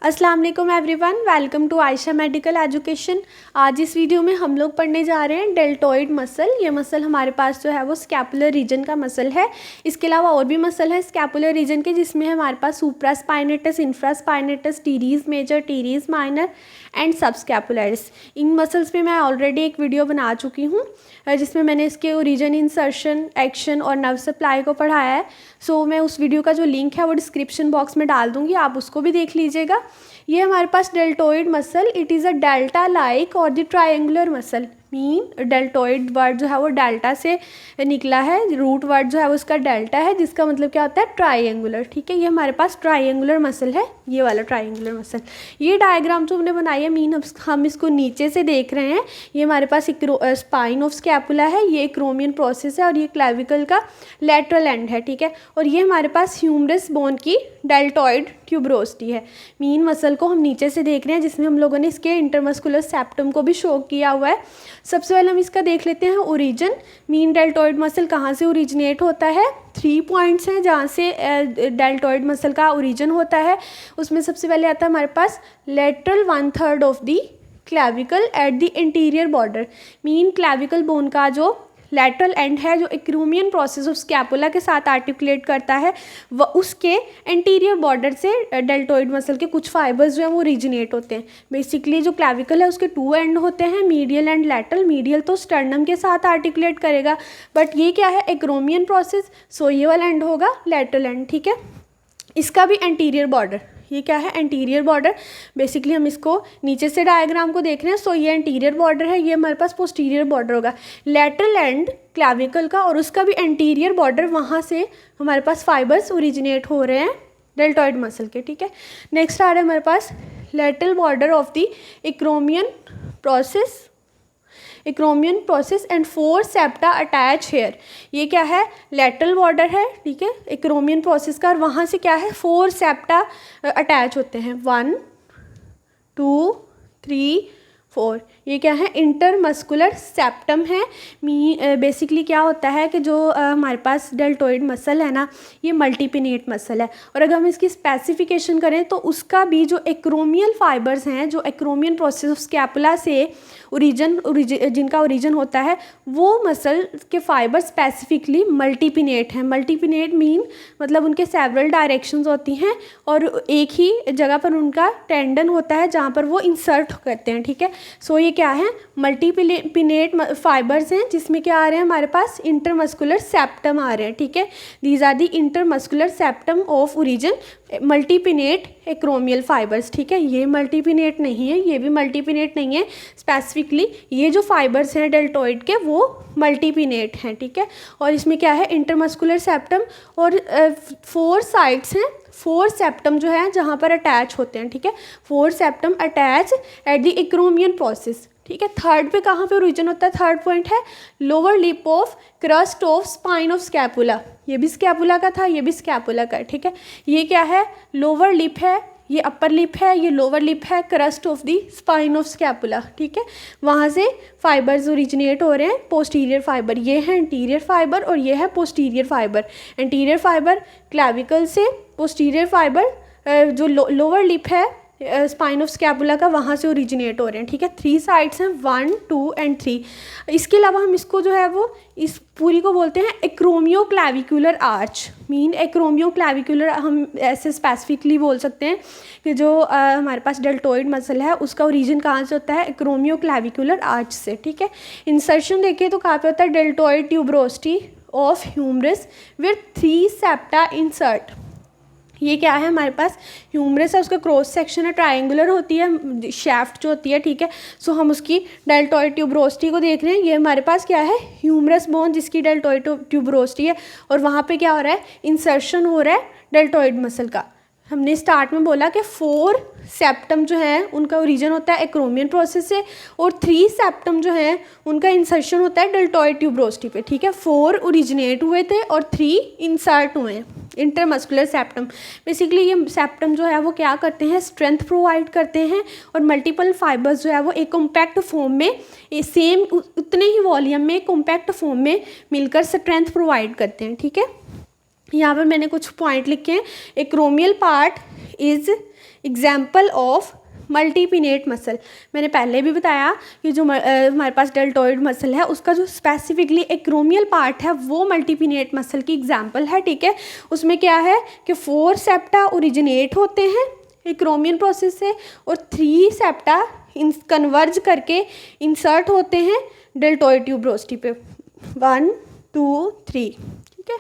अस्सलाम वालेकुम everyone, welcome to Ayesha medical education. आज इस वीडियो में हम लोग पढ़ने जा रहे हैं डेल्टॉइड मसल। ये मसल हमारे पास जो है वो स्कैपुलर रीजन का मसल है। इसके अलावा और भी मसल है स्कैपुलर रीजन के, जिसमें हमारे पास supraspinatus, infraspinatus, teres major, teres minor and subscapularis. इन मसल्स पे मैं ऑलरेडी एक वीडियो बना चुकी हूँ जिसमें मैंने इसके ओरिजिन, इंसर्शन, एक्शन और नर्व सप्लाई को पढ़ाया है। सो मैं उस वीडियो का जो लिंक है वो डिस्क्रिप्शन बॉक्स में डाल दूँगी, आप उसको भी देख लीजिएगा। ये हमारे पास deltoid muscle, it is a delta like और the triangular muscle. Mean deltoid word जो है वो डेल्टा से निकला है, रूट वर्ड जो है वो उसका डेल्टा है, जिसका मतलब क्या होता है ट्रायंगुलर। ठीक है, ये हमारे पास ट्रायंगुलर मसल है, ये वाला ट्रायंगुलर मसल। ये डायग्राम जो हमने बनाई है, मीन हम इसको नीचे से देख रहे हैं। ये हमारे पास एक स्पाइन ऑफ स्कैपुला है, ये एक्रोमियन प्रोसेस है और ये क्लेविकल का लैटरल एंड है। ठीक है, और ये हमारे पास ह्यूमरस बोन की डेल्टॉइड ट्यूबरोस्टी है। मीन मसल को हम नीचे से देख रहे हैं, जिसमें हम लोगों ने इसके इंटरमस्कुलर सेप्टम को भी शो किया हुआ है। सबसे पहले हम इसका देख लेते हैं ओरिजिन। मीन डेल्टॉइड मसल कहाँ से ओरिजिनेट होता है? 3 पॉइंट्स हैं जहाँ से डेल्टॉइड मसल का ओरिजिन होता है। उसमें सबसे पहले आता है हमारे पास lateral 1/3 of the clavicle at the interior border. Mean clavicle bone का जो लैटरल एंड है, जो एक्रोमियन प्रोसेस ऑफ स्कैपुला के साथ आर्टिकुलेट करता है, वह उसके एंटीरियर बॉर्डर से डेल्टॉइड मसल के कुछ फाइबर्स जो हैं वो ओरिजिनेट होते हैं। बेसिकली जो क्लैविकल है उसके 2 एंड होते हैं, मीडियल एंड लैटरल। मीडियल तो स्टर्नम के साथ आर्टिकुलेट करेगा, बट ये क्या है एक्रोमियन प्रोसेस, सो ये वाला एंड होगा लैटरल एंड। ठीक है, इसका भी एंटीरियर बॉर्डर, ये क्या है एंटीरियर बॉर्डर। बेसिकली हम इसको नीचे से डायग्राम को देख रहे हैं, सो ये एंटीरियर बॉर्डर है, ये हमारे पास पोस्टीरियर बॉर्डर होगा लैटरल एंड क्लैविकल का, और उसका भी एंटीरियर बॉर्डर, वहाँ से हमारे पास फाइबर्स ओरिजिनेट हो रहे हैं डेल्टॉइड मसल के। ठीक है, नेक्स्ट आ रहा है हमारे पास lateral border of the acromion process and 4 septa attach here. ये क्या है लैटरल बॉर्डर है, ठीक है, एक्रोमियन प्रोसेस का, और वहाँ से क्या है 4 सेप्टा अटैच होते हैं, 1 2 3 4। ये क्या है इंटरमस्कुलर सेप्टम है। बेसिकली क्या होता है कि जो हमारे पास डेल्टॉइड मसल है ना, ये मल्टीपिनेट मसल है, और अगर हम इसकी स्पेसिफिकेशन करें तो उसका भी जो एक्रोमियल फाइबर्स हैं, जो एक्रोमियन प्रोसेस ऑफ स्कैपुला से जिनका ओरिजिन होता है, वो मसल के फाइबर स्पेसिफिकली मल्टीपिनेट हैं। मल्टीपिनेट मीन मतलब उनके सेवरल डायरेक्शंस होती हैं और एक ही जगह पर उनका टेंडन होता है जहाँ पर वो इंसर्ट करते हैं। ठीक है, सो ये क्या है मल्टीपिनेट फाइबर्स हैं, जिसमें क्या आ रहे हैं हमारे पास इंटरमस्कुलर सेप्टम आ रहे हैं। ठीक है, these are the intermuscular septum of origin multipennate acromial fibres. ठीक है, ये मल्टीपिनेट नहीं है, ये भी मल्टीपिनेट नहीं है। स्पेसिफिकली ये जो फाइबर्स हैं डेल्टॉइड के वो मल्टीपिनेट हैं। ठीक है, और इसमें क्या है इंटरमस्कुलर सेप्टम और 4 साइड्स हैं, 4 सेप्टम जो है जहाँ पर अटैच होते हैं। ठीक है, 4 septum attach at the acromion process. ठीक है, थर्ड पे कहाँ पे ओरिजिन होता है? थर्ड पॉइंट है lower lip of crust of spine of scapula. ये भी स्कैपुला का था, ये भी स्कैपुला का है। ठीक है, ये क्या है लोअर लिप है, ये अपर लिप है, ये लोअर लिप है, crust of the spine of scapula. ठीक है, वहाँ से फाइबर्स ओरिजिनेट हो रहे हैं, पोस्टीरियर फाइबर। ये है एंटीरियर फाइबर और ये है posterior fibre. Anterior fibre clavicle से, पोस्टीरियर फाइबर जो लोअर लिप है स्पाइन ऑफ स्कैपुला का, वहाँ से ओरिजिनेट हो रहे हैं। ठीक है, 3 साइड्स हैं, 1 2 एंड 3। इसके अलावा हम इसको जो है वो इस पूरी को बोलते हैं एक्रोमियो क्लैविकुलर आर्च। मीन एक्रोमियो क्लैविकुलर हम ऐसे स्पेसिफिकली बोल सकते हैं कि जो हमारे पास डेल्टॉइड मसल है उसका ओरिजिन कहाँ से होता है? एक्रोमियो क्लैविकुलर आर्च से। ठीक है, इंसर्शन देखिए तो कहाँ पे होता है? Deltoid tuberosity of humerus with 3 septa insert. ये क्या है हमारे पास ह्यूमरस है, उसका क्रॉस सेक्शन है, ट्रायंगुलर होती है शैफ्ट जो होती है। ठीक है, सो हम उसकी डेल्टॉइड ट्यूबरोस्टी को देख रहे हैं। ये हमारे पास क्या है ह्यूमरस बोन, जिसकी डेल्टॉइड ट्यूबरोस्टी है, और वहाँ पे क्या हो रहा है इंसर्शन हो रहा है डेल्टॉइड मसल का। हमने स्टार्ट में बोला कि 4 सेप्टम जो है उनका ओरिजिन होता है एक्रोमियन प्रोसेस से, और 3 सेप्टम जो है उनका इंसर्शन होता है डेल्टॉइड ट्यूबरोस्टी पे। ठीक है, 4 ओरिजिनेट हुए थे और 3 इंसर्ट हुए हैं इंटरमस्कुलर सेप्टम। बेसिकली ये सेप्टम जो है वो क्या करते हैं? स्ट्रेंथ प्रोवाइड करते हैं, और मल्टीपल फाइबर्स जो है वो एक कॉम्पैक्ट फॉर्म में सेम उतने ही वॉल्यूम में कॉम्पैक्ट फॉर्म में मिलकर स्ट्रेंथ प्रोवाइड करते हैं। ठीक है, यहाँ पर मैंने कुछ पॉइंट लिखे हैं। Acromial part is example of multipennate muscle, मैंने पहले भी बताया कि जो हमारे पास डेल्टोइड मसल है उसका जो स्पेसिफिकली एक्रोमियल पार्ट है वो मल्टीपिनेट मसल की एग्जांपल है, ठीक है। उसमें क्या है कि 4 सेप्टा ओरिजिनेट होते हैं एक्रोमियन प्रोसेस से और 3 सेप्टा कन्वर्ज करके इंसर्ट होते हैं डेल्टोइड ट्यूबरोस्टी पे, 1 2 3, ठीक है।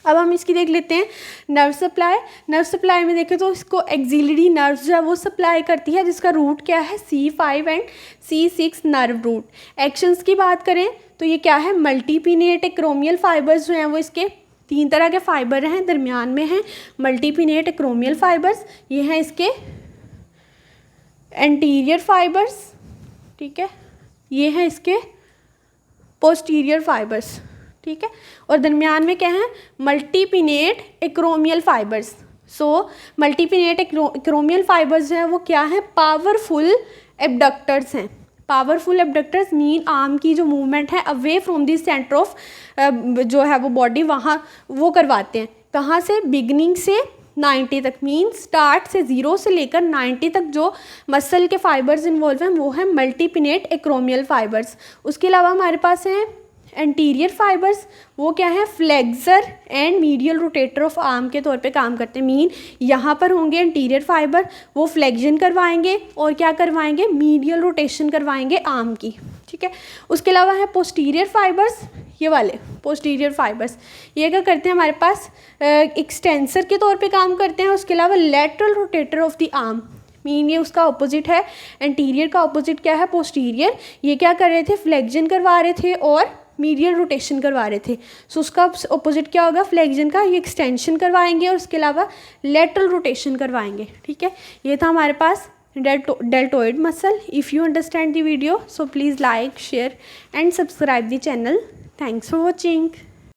अब हम इसकी देख लेते हैं नर्व सप्लाई। नर्व सप्लाई में देखें तो इसको एक्सिलरी नर्व जो है वो सप्लाई करती है, जिसका रूट क्या है C5 and C6 nerve root. Actions की बात करें तो ये क्या है, मल्टीपिनेट एक्रोमियल फाइबर्स जो हैं वो इसके 3 तरह के फाइबर हैं, दरमियान में हैं मल्टीपिनेट एक्रोमियल फाइबर्स, ये हैं इसके एंटीरियर फाइबर्स, ठीक है, ये हैं इसके पोस्टीरियर फाइबर्स, ठीक है, और दरमियान में क्या है, मल्टीपिनेट एक्रोमियल फाइबर्स। सो मल्टीपिनेट एक्रोमियल फाइबर्स जो है वो क्या है, पावरफुल एबडक्टर्स हैं। पावरफुल एबडक्टर्स मीन आर्म की जो मूवमेंट है away from the centre of जो है वो बॉडी, वहाँ वो करवाते हैं। कहाँ से, बिगनिंग से 90 तक, मीन स्टार्ट से 0 से लेकर 90 तक जो मसल के फाइबर्स इन्वॉल्व हैं वो है मल्टीपिनेट एक्रोमियल फाइबर्स। उसके अलावा हमारे पास हैं एंटीरियर फाइबर्स, वो क्या है, flexor and medial rotator of arm के तौर पे काम करते हैं। मीन यहाँ पर होंगे एंटीरियर फाइबर, वो फ्लेक्शन करवाएंगे और क्या करवाएंगे, मीडियल रोटेशन करवाएंगे आर्म की, ठीक है। उसके अलावा है पोस्टीरियर फाइबर्स, ये वाले पोस्टीरियर फाइबर्स, ये क्या करते हैं, हमारे पास एक्सटेंसर के तौर पे काम करते हैं। उसके अलावा lateral rotator of the arm, mean ये उसका अपोजिट है, एंटीरियर का अपोजिट क्या है, पोस्टीरियर। ये क्या कर रहे थे, फ्लेक्शन करवा रहे थे और मीडियल रोटेशन करवा रहे थे। सो उसका अपोजिट क्या होगा, फ्लेक्शन का, ये एक्सटेंशन करवाएंगे और उसके अलावा लेटरल रोटेशन करवाएंगे, ठीक है। ये था हमारे पास deltoid muscle. If you understand the video, so please like, share and subscribe the channel. Thanks for watching.